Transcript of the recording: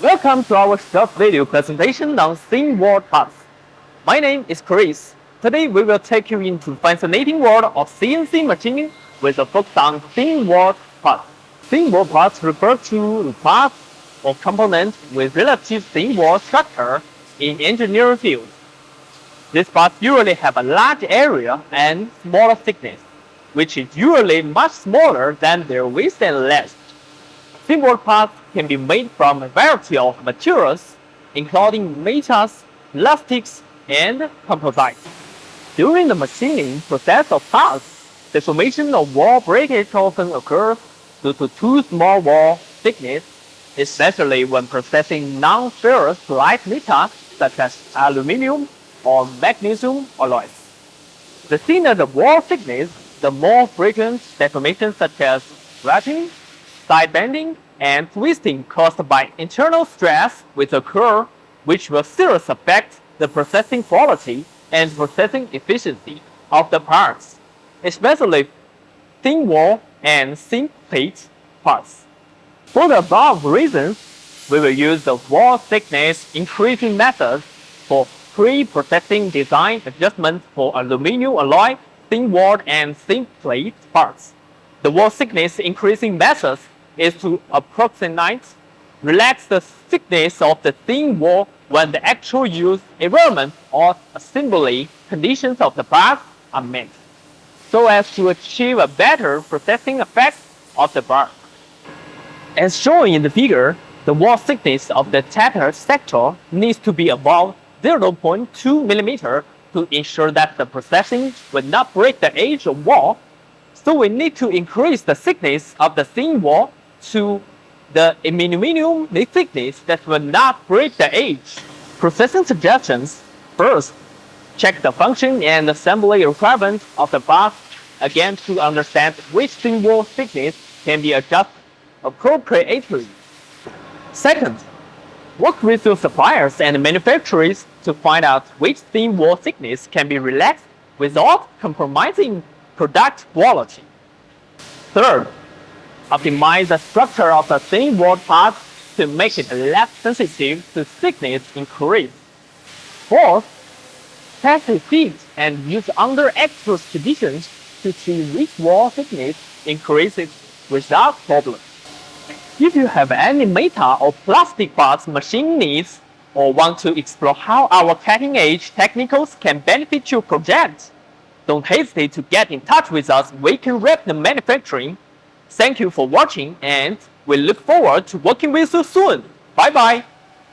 Welcome to our short video presentation on thin wall parts. My name is Chris. Today we will take you into fascinating world of CNC machining with a focus on thin wall parts. Thin wall parts refer to parts or components with relative thin wall structure in engineering fields. These parts usually have a large area and smaller thickness, which is usually much smaller than their width and length. Thin wall parts can be made from a variety of materials, including metals, plastics, and composites. During the machining process of parts, the formation of wall breakage often occurs due to too small wall thickness, especially when processing non-ferrous light metals such as aluminum or magnesium alloys. The thinner the wall thickness, the more frequent deformations such as rotting, side bending, and twisting caused by internal stress will occur, which will seriously affect the processing quality and processing efficiency of the parts, especially thin wall and thin plate parts. For the above reasons, we will use the wall thickness increasing method for pre-processing design adjustments for aluminum alloy, thin wall, and thin plate parts. The wall thickness increasing method is to approximate relax the thickness of the thin wall when the actual use environment or assembly conditions of the parts are met, so as to achieve a better processing effect of the part. As shown in the figure, the wall thickness of the tether sector needs to be above 0.2 mm to ensure that the processing will not break the edge of wall. So we need to increase the thickness of the thin wall to the minimum thickness that will not break the edge. Processing suggestions. First, check the function and assembly requirements of the part again to understand which thin wall thickness can be adjusted appropriately. Second, work with your suppliers and manufacturers to find out which thin wall thickness can be relaxed without compromising product quality. Third, optimize the structure of the thin wall part to make it less sensitive to thickness increase. Fourth, test the fit and use under exposed conditions to see which wall thickness increases without problem. If you have any metal or plastic parts machine needs or want to explore how our cutting-edge technicals can benefit your project, don't hesitate to get in touch with us. We can wrap the manufacturing. Thank you for watching, and we look forward to working with you soon. Bye bye.